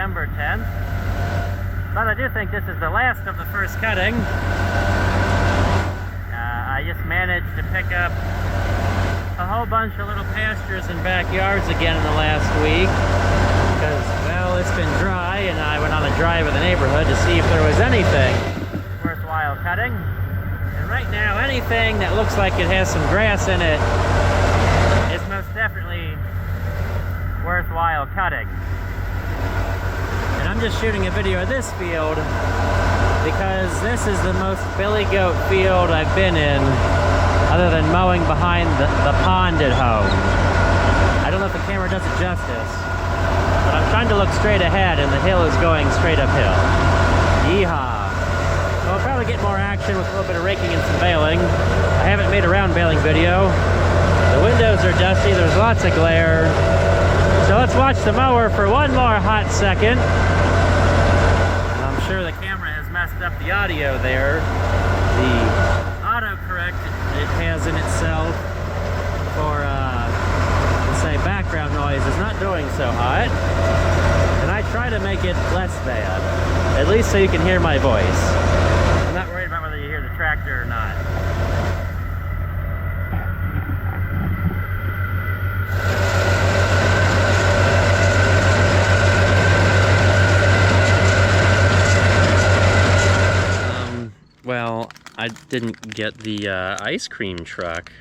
November 10th. But I do think this is the last of the first cutting. I just managed to pick up a whole bunch of little pastures and backyards again in the last week. Because, well, it's been dry, and I went on a drive in the neighborhood to see if there was anything worthwhile cutting. And right now, anything that looks like it has some grass in it is most definitely worthwhile cutting. And I'm just shooting a video of this field because this is the most billy goat field I've been in, other than mowing behind the pond at home. I don't know if the camera does it justice, but I'm trying to look straight ahead and the hill is going straight uphill. Yeehaw. So we'll probably get more action with a little bit of raking and some baling. I haven't made a round baling video. The windows are dusty, there's lots of glare. So let's watch the mower for one more hot second. And I'm sure the camera has messed up the audio there. The autocorrect it has in itself for, let's say, background noise is not doing so hot. And I try to make it less bad, at least so you can hear my voice. I'm not worried about whether you hear the tractor or not. Well, I didn't get the ice cream truck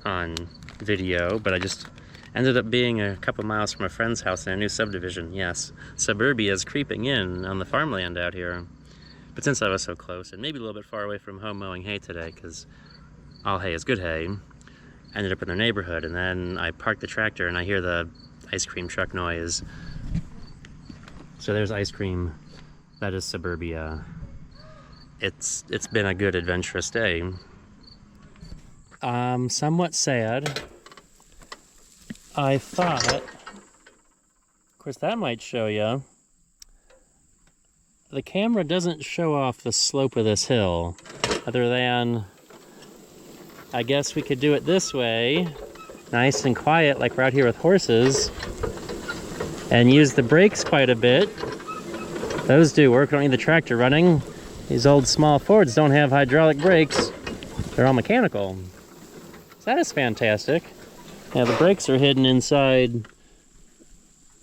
on video, but I just ended up being a couple miles from a friend's house in a new subdivision. Yes, suburbia is creeping in on the farmland out here. But since I was so close, and maybe a little bit far away from home mowing hay today, because all hay is good hay, I ended up in their neighborhood, and then I parked the tractor and I hear the ice cream truck noise. So there's ice cream. That is suburbia. It's been a good adventurous day. Somewhat sad. I thought, of course that might show you, the camera doesn't show off the slope of this hill, other than, I guess we could do it this way, nice and quiet like we're out here with horses, and use the brakes quite a bit. Those do work, don't need the tractor running. These old small Fords don't have hydraulic brakes. They're all mechanical. So that is fantastic. Yeah, the brakes are hidden inside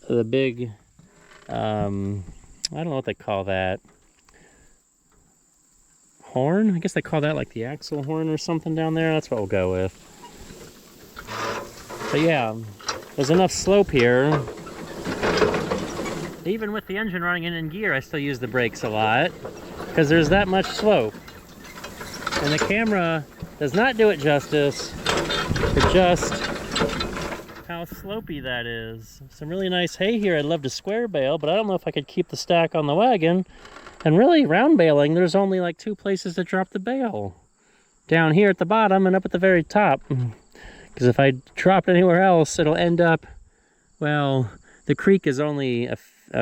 the big, I don't know what they call that. Horn? I guess they call that like the axle horn or something down there. That's what we'll go with. But yeah, there's enough slope here. Even with the engine running in gear, I still use the brakes a lot, because there's that much slope. And the camera does not do it justice for just how slopey that is. Some really nice hay here. I'd love to square bale, but I don't know if I could keep the stack on the wagon. And really, round baling, there's only like 2 places to drop the bale. Down here at the bottom and up at the very top. Because if I drop it anywhere else, it'll end up, well, the creek is only a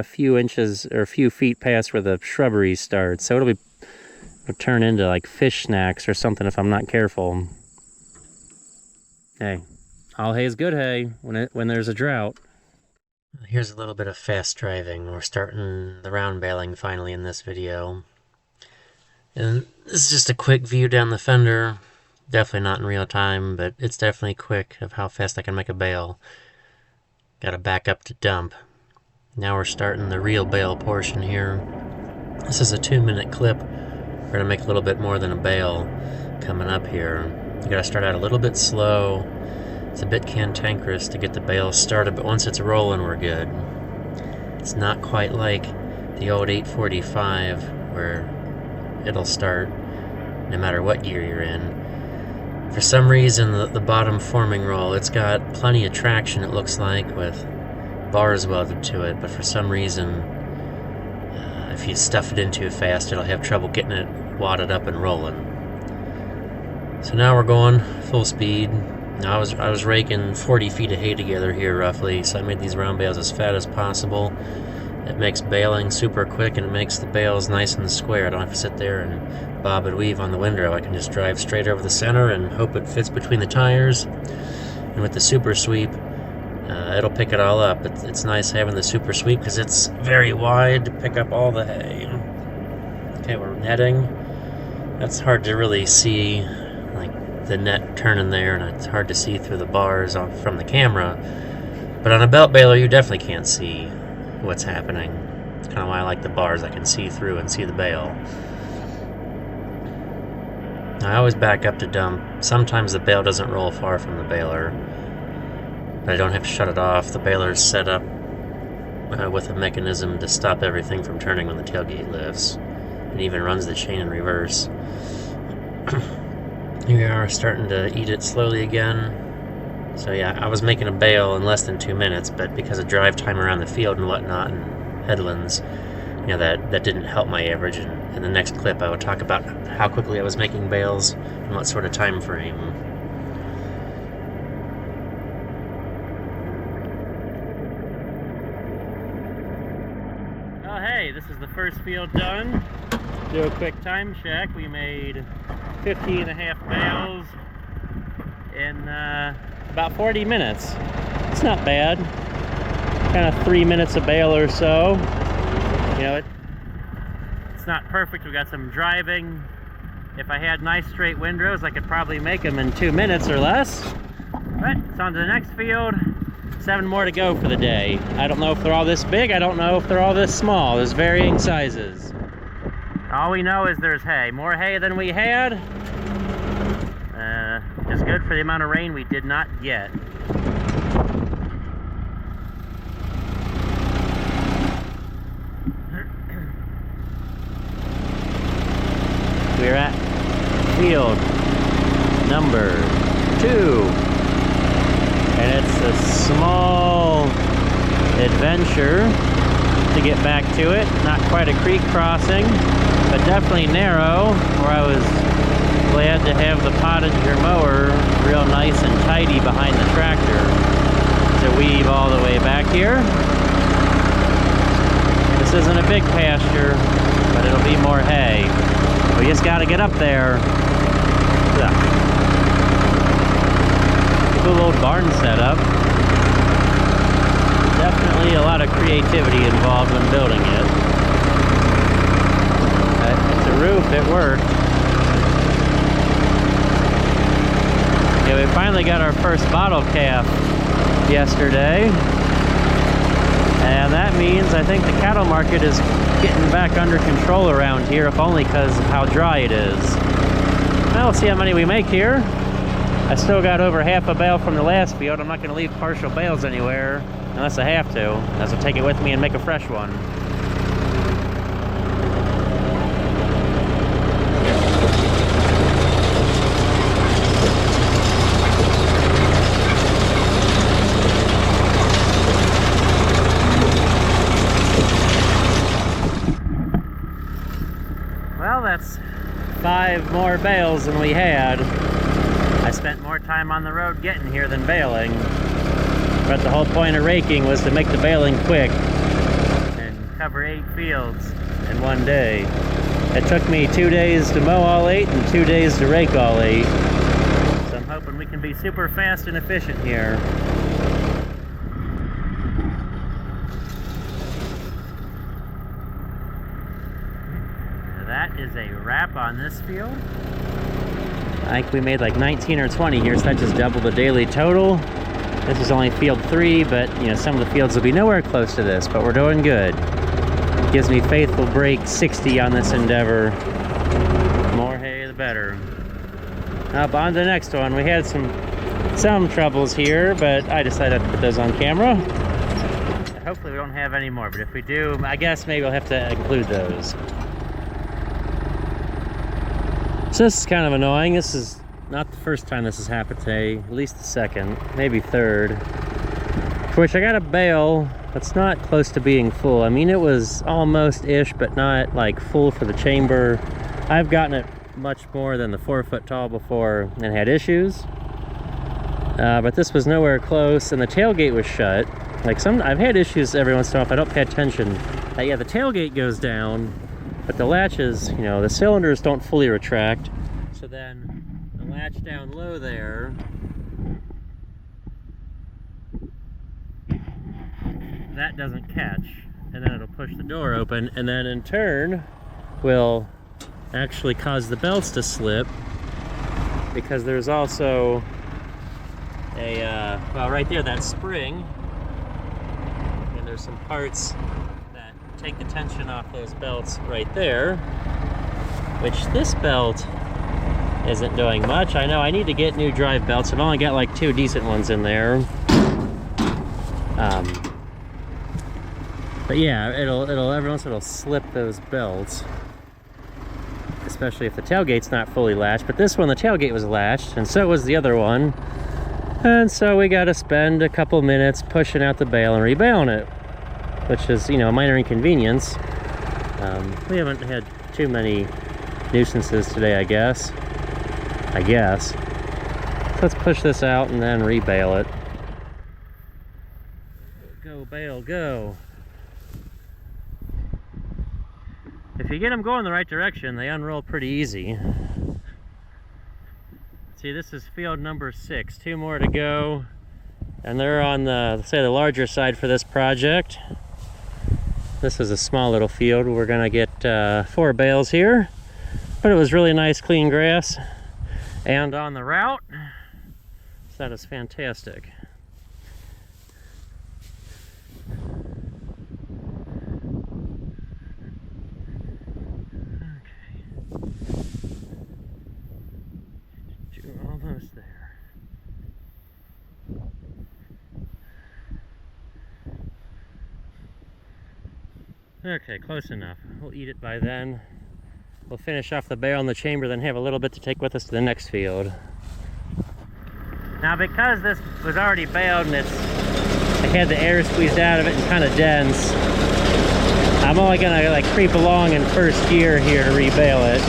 few inches or a few feet past where the shrubbery starts, so it'll turn into like fish snacks or something if I'm not careful. Hey, all hay is good hay when there's a drought. Here's a little bit of fast driving. We're starting the round baling finally in this video. And this is just a quick view down the fender. Definitely not in real time, but it's definitely quick of how fast I can make a bale. Gotta back up to dump. Now we're starting the real bale portion here. This is a 2-minute clip. We're gonna make a little bit more than a bale coming up here. You gotta start out a little bit slow. It's a bit cantankerous to get the bale started, but once it's rolling, we're good. It's not quite like the old 845 where it'll start no matter what gear you're in. For some reason, the bottom forming roll, it's got plenty of traction, it looks like, with bars welded to it, but for some reason, if you stuff it in too fast, it'll have trouble getting it wadded up and rolling. So now we're going full speed. Now I was raking 40 feet of hay together here roughly, so I made these round bales as fat as possible. It makes baling super quick, and it makes the bales nice and square. I don't have to sit there and bob and weave on the windrow. I can just drive straight over the center and hope it fits between the tires. And with the super sweep, it'll pick it all up. It's nice having the super sweep because it's very wide to pick up all the hay. Okay, we're netting. That's hard to really see, like the net turning there, and it's hard to see through the bars from the camera. But on a belt baler, you definitely can't see what's happening. It's kind of why I like the bars. I can see through and see the bale. I always back up to dump. Sometimes the bale doesn't roll far from the baler, but I don't have to shut it off. The baler is set up with a mechanism to stop everything from turning when the tailgate lifts. It even runs the chain in reverse. Here we are starting to eat it slowly again. So yeah, I was making a bale in less than 2 minutes, but because of drive time around the field and whatnot and headlands, you know, that didn't help my average. And in the next clip I would talk about how quickly I was making bales and what sort of time frame. Oh hey, this is the first field done. Do a quick time check. We made 50.5 bales in about 40 minutes. It's not bad. Kind of 3 minutes a bale or so. You know, it's not perfect. We got some driving. If I had nice straight windrows, I could probably make them in 2 minutes or less. But it's on to the next field. 7 more to go for the day. I don't know if they're all this big. I don't know if they're all this small. There's varying sizes. All we know is there's hay. More hay than we had. Just good for the amount of rain we did not get. We're at field number 2, and it's a small adventure to get back to it. Not quite a creek crossing, but definitely narrow, where I was glad to have the potager mower real nice and tidy behind the tractor to weave all the way back here. This isn't a big pasture, but it'll be more hay. We just got to get up there. Cool little barn setup. Definitely a lot of creativity involved when building it. The roof, it worked. Yeah, we finally got our first bottle calf yesterday. And that means I think the cattle market is getting back under control around here, if only because of how dry it is. Now we'll see how many we make here. I still got over half a bale from the last field. I'm not going to leave partial bales anywhere unless I have to. I'll take it with me and make a fresh one. Well, that's 5 more bales than we had. I spent more time on the road getting here than baling. But the whole point of raking was to make the baling quick and cover 8 fields in one day. It took me 2 days to mow all 8 and 2 days to rake all 8. So I'm hoping we can be super fast and efficient here. That is a wrap on this field. I think we made like 19 or 20 here, so that just doubled the daily total. This is only field 3, but you know, some of the fields will be nowhere close to this, but we're doing good. Gives me faith we'll break 60 on this endeavor. The more hay, the better. Up on to the next one. We had some troubles here, but I decided to put those on camera. Hopefully we don't have any more, but if we do, I guess maybe we'll have to include those. So this is kind of annoying. This is not the first time this has happened today, at least the second, maybe third. For which I got a bale that's not close to being full. I mean, it was almost-ish, but not like full for the chamber. I've gotten it much more than the 4-foot tall before and had issues. But this was nowhere close, and the tailgate was shut. Like I've had issues every once in a while if I don't pay attention. Yeah, the tailgate goes down, but the latches, you know, the cylinders don't fully retract. So then the latch down low there that doesn't catch, and then it'll push the door open, and then in turn will actually cause the belts to slip, because there's also a well, right there, that spring, and there's some parts that take the tension off those belts right there, which this belt isn't doing much. I know I need to get new drive belts. I've only got like 2 decent ones in there. But yeah, it'll every once in a while it'll slip those belts, especially if the tailgate's not fully latched. But this one, the tailgate was latched, and so was the other one. And so we got to spend a couple minutes pushing out the bale and rebaling it, which is, you know, a minor inconvenience. We haven't had too many nuisances today, I guess. Let's push this out and then rebale it. Go bale, go. If you get them going the right direction, they unroll pretty easy. See, this is field number 6, 2 more to go, and they're on the, say, the larger side for this project. This is a small little field. We're gonna get 4 bales here, but it was really nice, clean grass. And on the route, so that is fantastic. Okay, almost there. Okay, close enough. We'll eat it by then. We'll finish off the bale in the chamber, then have a little bit to take with us to the next field. Now, because this was already baled and I had the air squeezed out of it and kind of dense, I'm only gonna like creep along in first gear here to rebale it,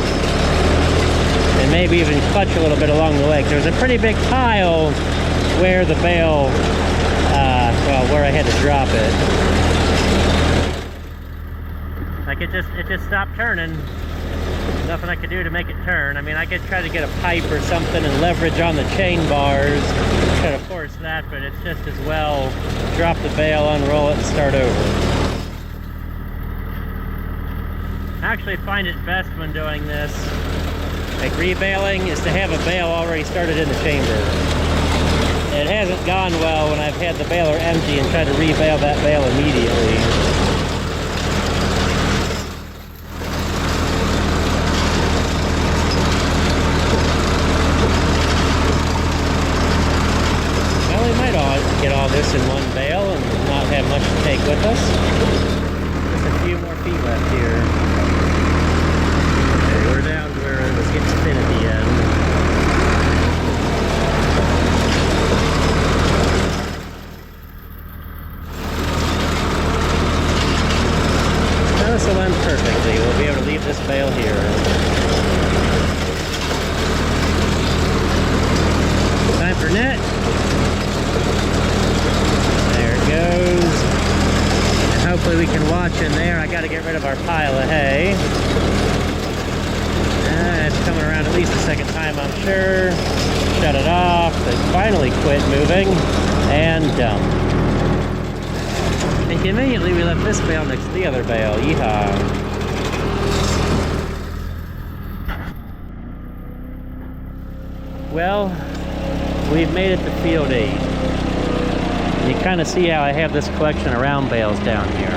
and maybe even clutch a little bit along the way. There was a pretty big pile where the bale, well, where I had to drop it. Like it just stopped turning. Nothing I could do to make it turn. I mean, I could try to get a pipe or something and leverage on the chain bars, try to force that, but it's just as well drop the bale, unroll it, and start over. I actually find it best when doing this, like rebaling, is to have a bale already started in the chamber. It hasn't gone well when I've had the baler empty and tried to rebale that bale immediately. Get all this in one bale and not have much to take with us. Just a few more feet left here. Okay, we're down to where it was getting thin at the end. Now this will end perfectly. We'll be able to leave this bale here. Time for net. Goes, and hopefully we can watch in there. I got to get rid of our pile of hay. It's coming around at least a second time, I'm sure. Shut it off. It finally quit moving and dump. And conveniently, we left this bale next to the other bale. Yeehaw! Well, we've made it to field 8. You kind of see how I have this collection of round bales down here.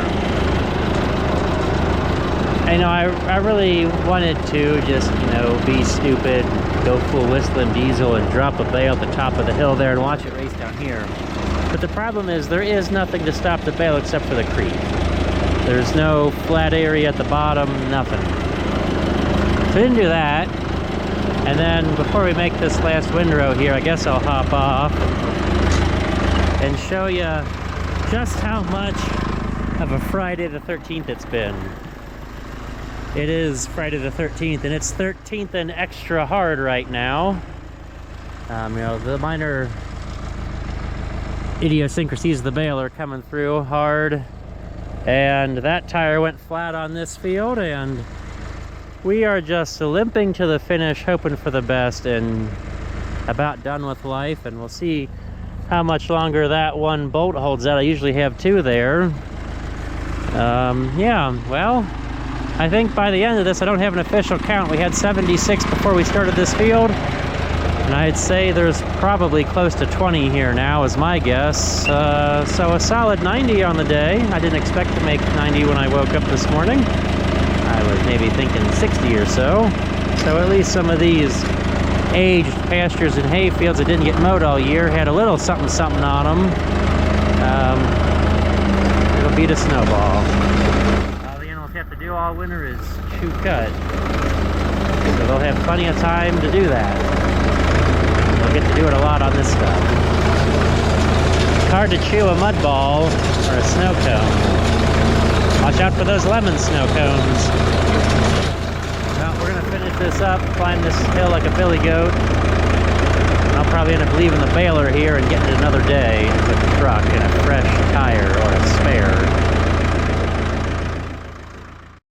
I know I really wanted to just, you know, be stupid, go full whistling diesel and drop a bale at the top of the hill there and watch it race down here. But the problem is there is nothing to stop the bale except for the creek. There's no flat area at the bottom, nothing. So I didn't do that. And then before we make this last windrow here, I guess I'll hop off and show you just how much of a Friday the 13th it's been. It is Friday the 13th, and it's 13th and extra hard right now. You know, the minor idiosyncrasies of the bale are coming through hard, and that tire went flat on this field, and we are just limping to the finish, hoping for the best, and about done with life. And we'll see how much longer that one bolt holds out. I usually have two there. Yeah, well, I think by the end of this, I don't have an official count. We had 76 before we started this field, and I'd say there's probably close to 20 here now is my guess. So a solid 90 on the day. I didn't expect to make 90 when I woke up this morning. I was maybe thinking 60 or so. So at least some of these aged pastures and hay fields that didn't get mowed all year had a little something on them. It'll beat a snowball. All the animals have to do all winter is chew cut. So they'll have plenty of time to do that. They'll get to do it a lot on this stuff. It's hard to chew a mud ball or a snow cone. Watch out for those lemon snow cones. Well, we're gonna finish this up, climb this hill like a billy goat. I'll probably end up leaving the baler here and getting it another day with the truck and a fresh tire.